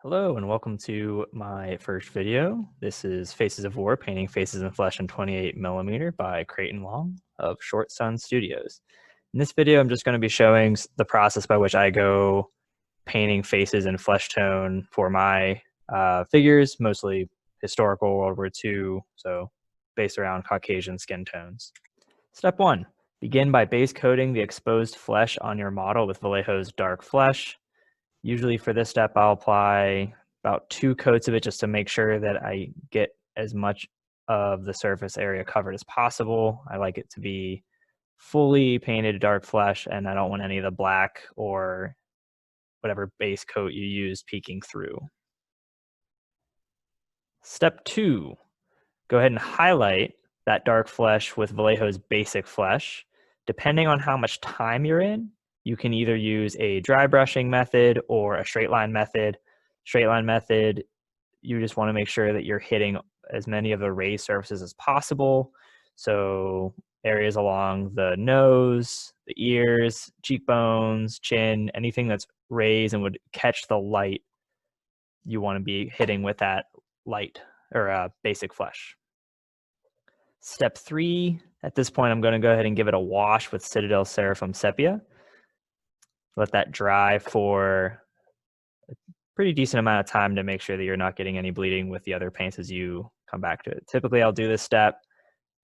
Hello and welcome to my first video. This is Faces of War, painting faces and flesh in 28mm by Creighton Long of ShortSunStudios. In this video, I'm just going to be showing the process by which I go painting faces in flesh tone for my figures, mostly historical World War II, so based around Caucasian skin tones. Step 1. Begin by base coating the exposed flesh on your model with Vallejo's dark flesh. Usually for this step, I'll apply about 2 coats of it just to make sure that I get as much of the surface area covered as possible. I like it to be fully painted dark flesh, and I don't want any of the black or whatever base coat you use peeking through. Step 2, go ahead and highlight that dark flesh with Vallejo's basic flesh. Depending on how much time you're in, you can either use a dry brushing method or a straight line method. Straight line method, you just want to make sure that you're hitting as many of the raised surfaces as possible. So areas along the nose, the ears, cheekbones, chin, anything that's raised and would catch the light, you want to be hitting with that light or basic flesh. Step 3, at this point, I'm going to go ahead and give it a wash with Citadel Seraphim Sepia. Let that dry for a pretty decent amount of time to make sure that you're not getting any bleeding with the other paints as you come back to it. Typically, I'll do this step,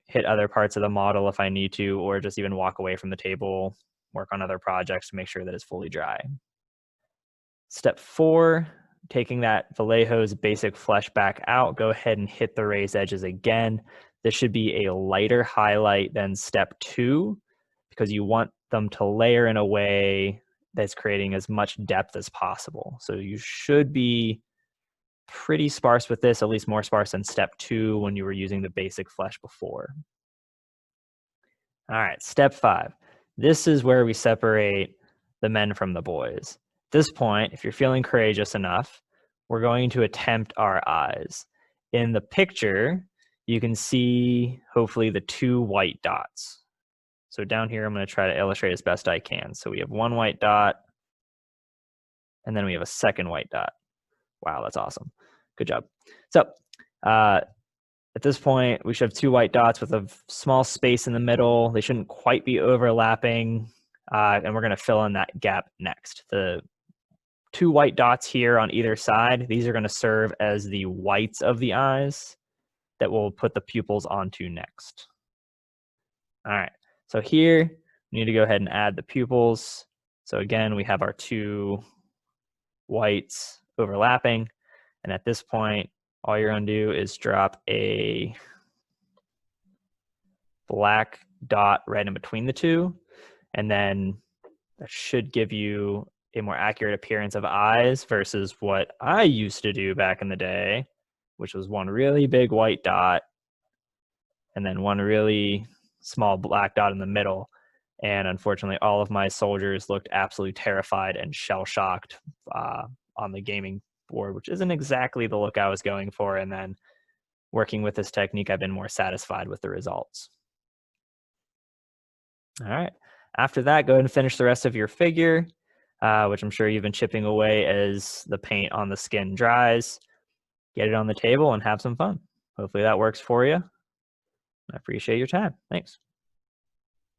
hit other parts of the model if I need to, or just even walk away from the table, work on other projects to make sure that it's fully dry. Step 4, taking that Vallejo's basic flesh back out, go ahead and hit the raised edges again. This should be a lighter highlight than step 2 because you want them to layer in a way that's creating as much depth as possible. So you should be pretty sparse with this, at least more sparse than step 2 when you were using the basic flesh before. All right, step 5. This is where we separate the men from the boys. At this point, if you're feeling courageous enough, we're going to attempt our eyes. In the picture, you can see hopefully the 2 white dots. So down here, I'm going to try to illustrate as best I can. So we have 1 white dot, and then we have a second white dot. Wow, that's awesome. Good job. So at this point, we should have 2 white dots with a small space in the middle. They shouldn't quite be overlapping, and we're going to fill in that gap next. The 2 white dots here on either side, these are going to serve as the whites of the eyes that we'll put the pupils onto next. All right. So here, we need to go ahead and add the pupils. So again, we have our 2 whites overlapping. And at this point, all you're going to do is drop a black dot right in between the 2. And then that should give you a more accurate appearance of eyes versus what I used to do back in the day, which was 1 really big white dot and then 1 really small black dot in the middle. And unfortunately, all of my soldiers looked absolutely terrified and shell-shocked on the gaming board, which isn't exactly the look I was going for. And then working with this technique, I've been more satisfied with the results. All right. After that, go ahead and finish the rest of your figure, which I'm sure you've been chipping away as the paint on the skin dries. Get it on the table and have some fun. Hopefully that works for you. I appreciate your time. Thanks.